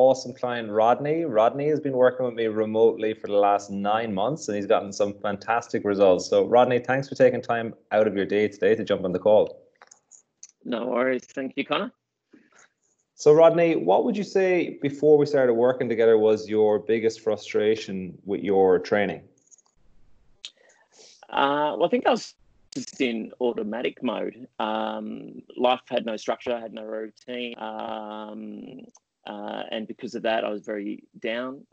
awesome client, Rodney. Rodney has been working with me remotely for the last 9 months, and he's gotten some fantastic results. So, Rodney, thanks for taking time out of your day today to jump on the call. No worries. Thank you, Connor. So, Rodney, what would you say before we started working together was your biggest frustration with your training? Well, I think I was just in automatic mode. Life had no structure, had no routine. And because of that, I was very down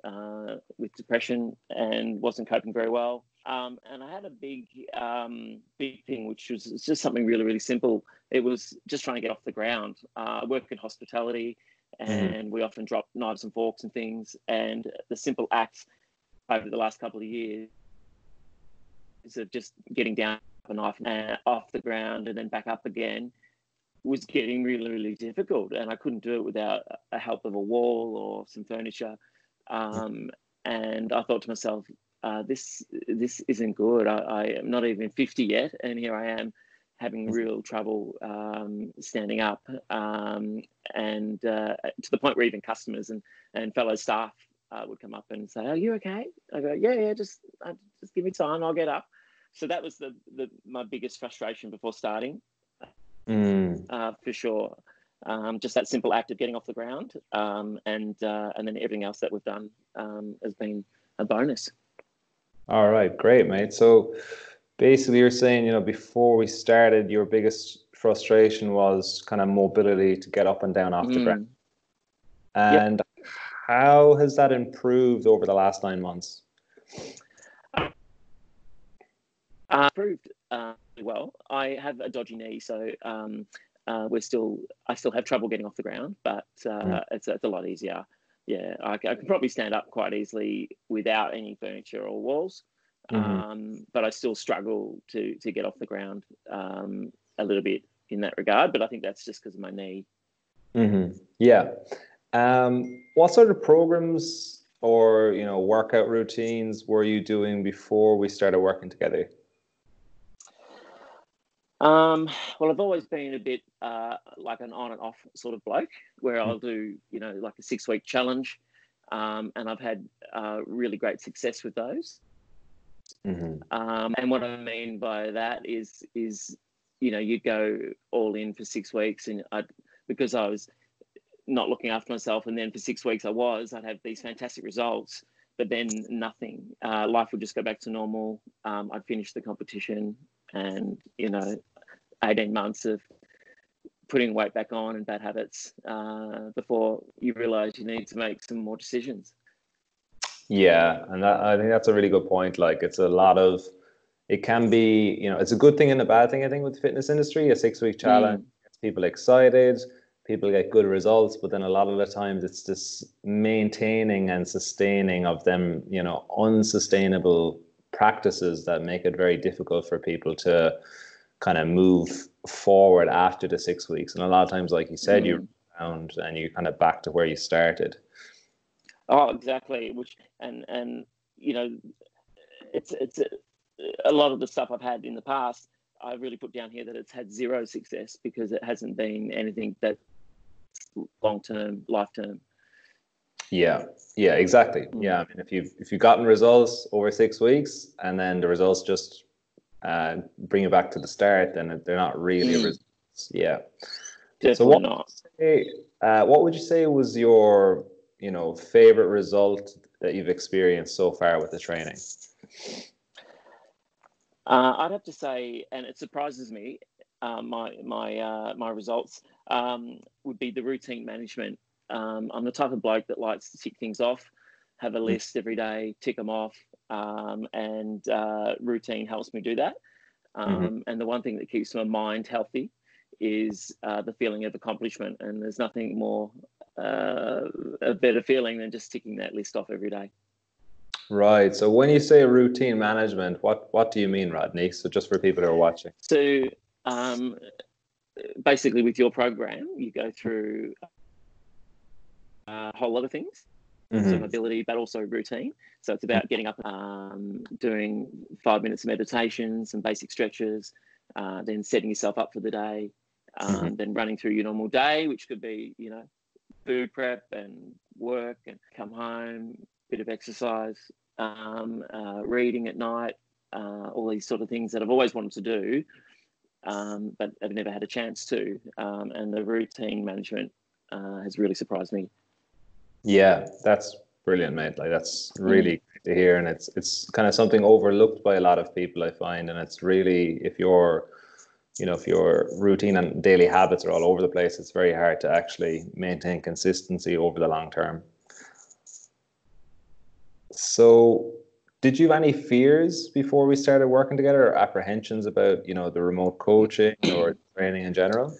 with depression and wasn't coping very well. And I had a big thing, which was just something really, really simple. It was just trying to get off the ground. I work in hospitality, and we often drop knives and forks and things. And the simple act over the last couple of years of just getting down a knife and off the ground and then back up again was getting really, really difficult. And I couldn't do it without a help of a wall or some furniture. And I thought to myself, this isn't good. I am not even 50 yet, and here I am having real trouble standing up, and to the point where even customers and fellow staff would come up and say, "Are you okay?" I go, "Yeah, just give me time, I'll get up." So that was my biggest frustration before starting, for sure. Just that simple act of getting off the ground, and then everything else that we've done has been a bonus. All right, great, mate. So basically you're saying, before we started, your biggest frustration was kind of mobility to get up and down off the ground. And how has that improved over the last 9 months? Improved well. I have a dodgy knee, so I still have trouble getting off the ground, but it's a lot easier. Yeah, I can probably stand up quite easily without any furniture or walls, but I still struggle to get off the ground a little bit in that regard. But I think that's just because of my knee. Yeah. What sort of programs or workout routines were you doing before we started working together? Well, I've always been a bit like an on and off sort of bloke, where I'll do, like a 6-week challenge, and I've had really great success with those. And what I mean by that is you go all in for 6 weeks, and because I was not looking after myself, and then for 6 weeks I'd have these fantastic results, but then nothing. Life would just go back to normal. I'd finish the competition, and 18 months of putting weight back on and bad habits before you realize you need to make some more decisions. Yeah, and I think that's a really good point. Like, it can be, it's a good thing and a bad thing, I think, with the fitness industry. A 6-week challenge gets people excited, people get good results, but then a lot of the times it's this maintaining and sustaining of them, unsustainable practices that make it very difficult for people to kind of move forward after the 6 weeks. And a lot of times, like you said, you're around and you're kind of back to where you started. Oh, exactly. It's a lot of the stuff I've had in the past, I really put down here that it's had zero success because it hasn't been anything that's long-term, life-term. Yeah, exactly. Yeah, I mean, if you've gotten results over 6 weeks and then the results just bring you back to the start, then they're not really results. Yeah. Definitely so what would you say was your favorite result that you've experienced so far with the training? I'd have to say, and it surprises me, my results would be the routine management. I'm the type of bloke that likes to tick things off, have a list every day, tick them off, and routine helps me do that. And the one thing that keeps my mind healthy is the feeling of accomplishment, and there's nothing more a better feeling than just ticking that list off every day. Right. So when you say routine management, what do you mean, Rodney? So just for people who are watching. So basically with your program, you go through a whole lot of things. So mobility, but also routine. So it's about getting up, doing 5 minutes of meditation, some basic stretches, then setting yourself up for the day, then running through your normal day, which could be, food prep and work and come home, bit of exercise, reading at night, all these sort of things that I've always wanted to do, but I've never had a chance to. And the routine management has really surprised me. Yeah, that's brilliant, mate. Like that's really great to hear, and it's kind of something overlooked by a lot of people, I find. And it's really, if your routine and daily habits are all over the place, it's very hard to actually maintain consistency over the long term. So, did you have any fears before we started working together, or apprehensions about, the remote coaching or training in general?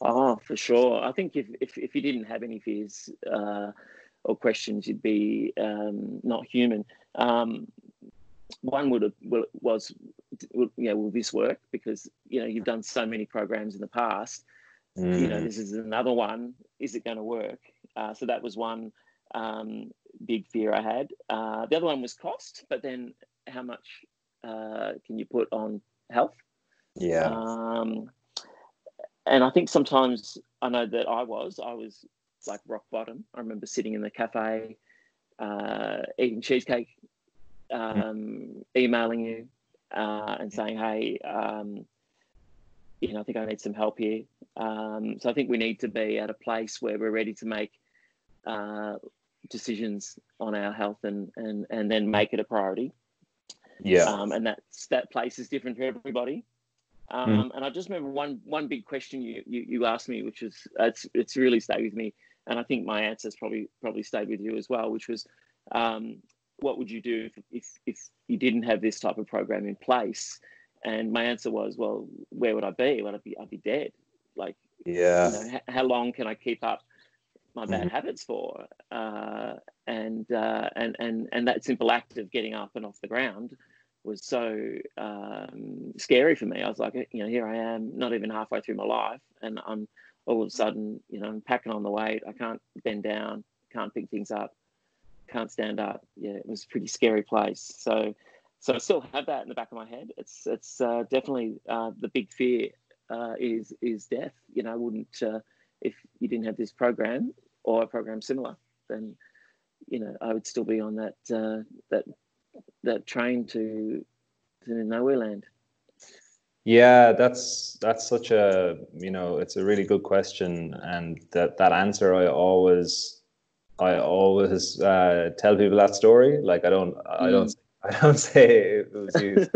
Oh, for sure. I think if you didn't have any fears or questions, you'd be not human. One will this work? Because you've done so many programs in the past. This is another one. Is it going to work? So that was one big fear I had. The other one was cost, but then how much can you put on health? Yeah. And I think sometimes I know that I was like rock bottom. I remember sitting in the cafe, eating cheesecake, emailing you and saying, hey, I think I need some help here. So I think we need to be at a place where we're ready to make decisions on our health and then make it a priority. Yeah. And that place is different for everybody. And I just remember one big question you asked me, which was it's really stayed with me, and I think my answer's probably stayed with you as well, which was, what would you do if you didn't have this type of program in place? And my answer was, well, where would I be? I'd be dead. Like, yeah, how long can I keep up my bad habits for? And that simple act of getting up and off the ground was so scary for me. I was like, here I am, not even halfway through my life, and I'm all of a sudden, I'm packing on the weight. I can't bend down, can't pick things up, can't stand up. Yeah, it was a pretty scary place. So I still have that in the back of my head. It's definitely the big fear is death. I wouldn't if you didn't have this program or a program similar, then I would still be on that train to nowhere land. Yeah, that's such a, it's a really good question, and that answer I always tell people that story. Like I don't say it was you.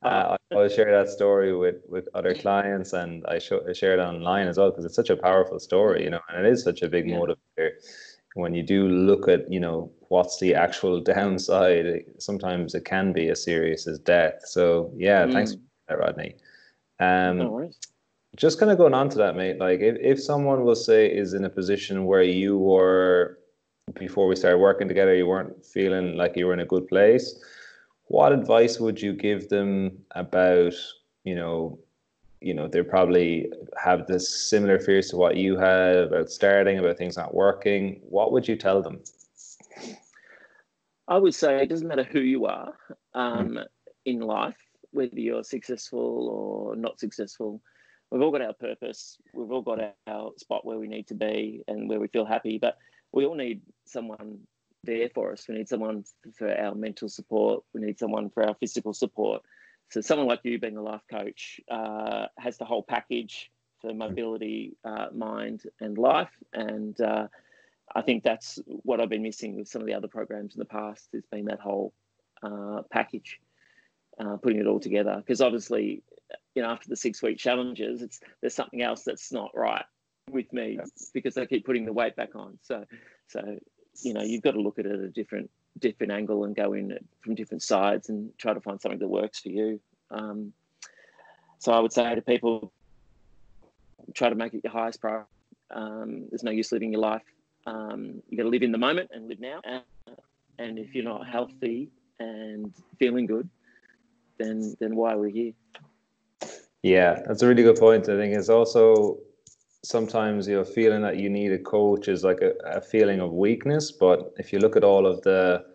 I always share that story with other clients, and I share it online as well, because it's such a powerful story, and it is such a big motivator. When you do look at, what's the actual downside, sometimes it can be as serious as death. So yeah, thanks for that, Rodney. No worries. Just kind of going on to that, mate, like if someone will say is in a position where you were before we started working together, you weren't feeling like you were in a good place, what advice would you give them about, they probably have this similar fears to what you had about starting, about things not working. What would you tell them? I would say it doesn't matter who you are in life, whether you're successful or not successful. We've all got our purpose. We've all got our spot where we need to be and where we feel happy, but we all need someone there for us. We need someone for our mental support. We need someone for our physical support. So someone like you, being a life coach, has the whole package for mobility, mind and life. And I think that's what I've been missing with some of the other programs in the past, has been that whole package, putting it all together. Because obviously, after the 6-week challenges, there's something else that's not right with me, because I keep putting the weight back on. So you've got to look at it at a different angle and go in from different sides and try to find something that works for you. So I would say to people, try to make it your highest priority. There's no use living your life. You got to live in the moment and live now. And if you're not healthy and feeling good, then why are we here? Yeah, that's a really good point. I think it's also sometimes feeling that you need a coach is like a feeling of weakness. But if you look at all of the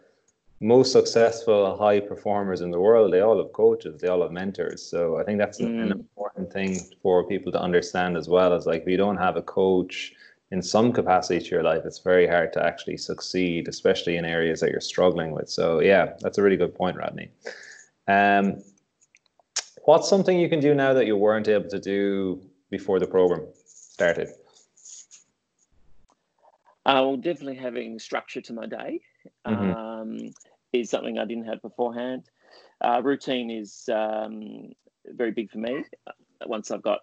most successful high performers in the world, they all have coaches, they all have mentors. So I think that's an important thing for people to understand as well, is like, if you don't have a coach, in some capacity to your life, it's very hard to actually succeed, especially in areas that you're struggling with. So yeah, that's a really good point, Rodney. Um, what's something you can do now that you weren't able to do before the program started? Well, definitely having structure to my day is something I didn't have beforehand. Routine is very big for me. Once I've got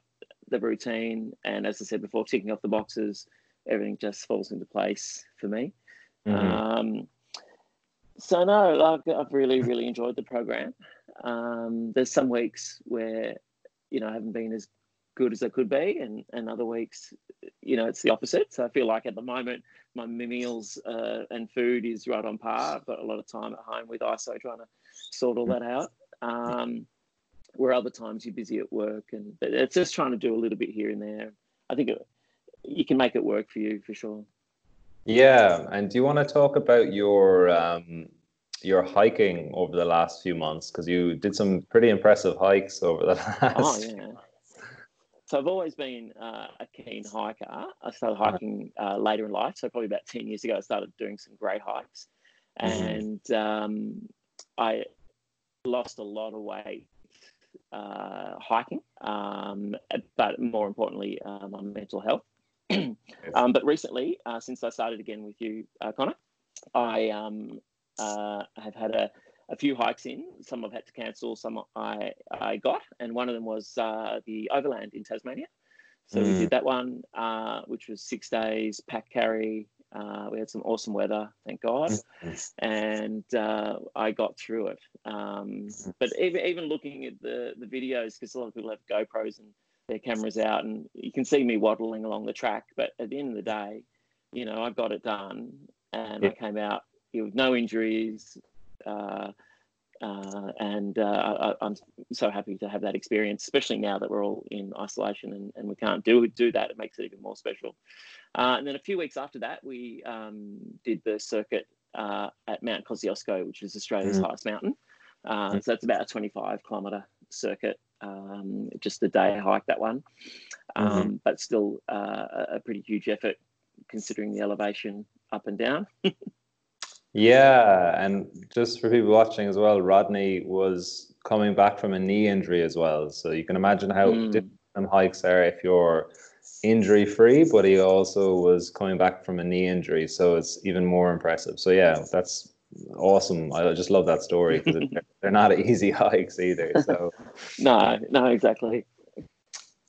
the routine, and as I said before, ticking off the boxes, everything just falls into place for me. So no, like, I've really enjoyed the program. There's some weeks where, you know, I haven't been as good as I could be, and other weeks, you know, it's the opposite. So I feel like at the moment my meals and food is right on par. I've got a lot of time at home with ISO trying to sort all that out. Where other times you're busy at work, and it's just trying to do a little bit here and there. I think you can make it work for you for sure. Yeah, and do you want to talk about your hiking over the last few months? Because you did some pretty impressive hikes over the last. Oh yeah. So I've always been a keen hiker. I started hiking later in life, so probably about 10 years ago I started doing some great hikes, and I lost a lot of weight hiking, but more importantly, my mental health. But recently, since I started again with you, Connor, I have had a few hikes in. Some I've had to cancel, some I got, and one of them was the Overland in Tasmania. So we did that one, which was 6 days, pack carry. We had some awesome weather, thank God, and I got through it. But even looking at the videos, because a lot of people have GoPros and their cameras out, and you can see me waddling along the track. But at the end of the day, you know, I got it done, and I came out with no injuries. And I'm so happy to have that experience, especially now that we're all in isolation and we can't do that. It makes it even more special. And then a few weeks after that, we did the circuit at Mount Kosciuszko, which is Australia's highest mountain. So that's about a 25-kilometre circuit, just a day hike, that one. But still a pretty huge effort considering the elevation up and down. Yeah, and just for people watching as well, Rodney was coming back from a knee injury as well. So you can imagine how different hikes are if you're injury free, but he also was coming back from a knee injury. So it's even more impressive. So yeah, that's awesome. I just love that story because they're not easy hikes either. So No, exactly.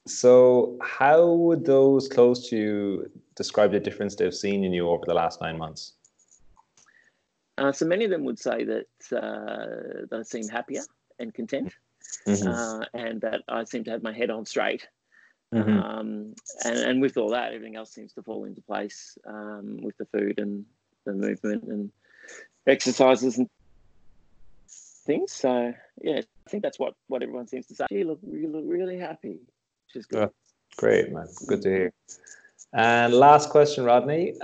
So how would those close to you describe the difference they've seen in you over the last 9 months? So many of them would say that I seem happier and content, and that I seem to have my head on straight. And with all that, everything else seems to fall into place, with the food and the movement and exercises and things. So yeah, I think that's what everyone seems to say. You look really happy, which is good. Great, man. Good to hear. And last question, Rodney.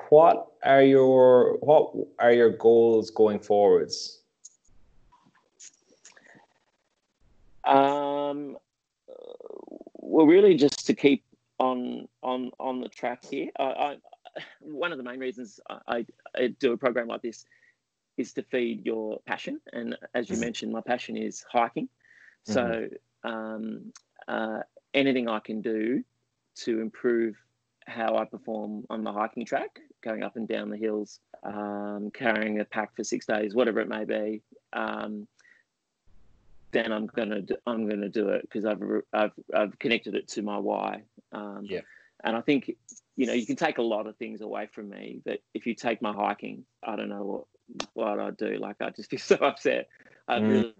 What are your goals going forwards? Well, really just to keep on the track here. One of the main reasons I do a program like this is to feed your passion, and as you mentioned, my passion is hiking. So anything I can do to improve how I perform on the hiking track, going up and down the hills, carrying a pack for 6 days, whatever it may be, then I'm gonna do it because I've connected it to my why. And I think, you know, you can take a lot of things away from me, but if you take my hiking, I don't know what I'd do. Like, I'd just be so upset. I really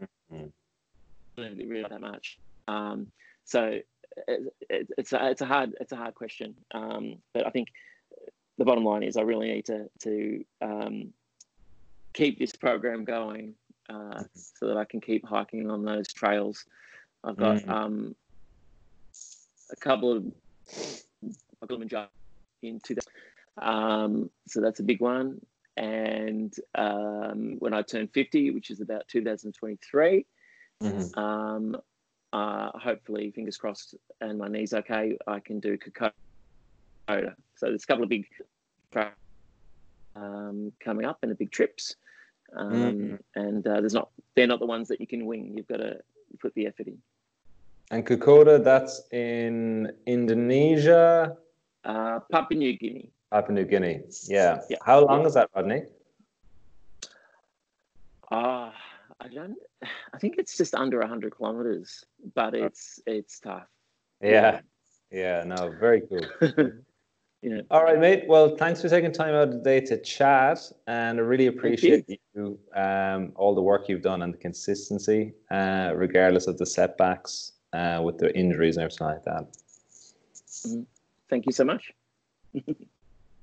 that much. So it's a hard question. But I think the bottom line is I really need to keep this program going, so that I can keep hiking on those trails. I've got a couple of in 2000, so that's a big one. And when I turn 50, which is about 2023, hopefully, fingers crossed, and my knee's okay, I can do Kokoda So there's a couple of big coming up and the big trips. And they're not the ones that you can wing. You've got to put the effort in. And Kokoda, that's in Indonesia? Papua New Guinea. Papua New Guinea, yeah. Yeah. How long is that, Rodney? I think it's just under 100 kilometers, but it's tough. Yeah. No, very cool. Yeah. All right, mate. Well, thanks for taking time out of the day to chat, and I really appreciate you all the work you've done and the consistency, regardless of the setbacks with the injuries and everything like that. Thank you so much.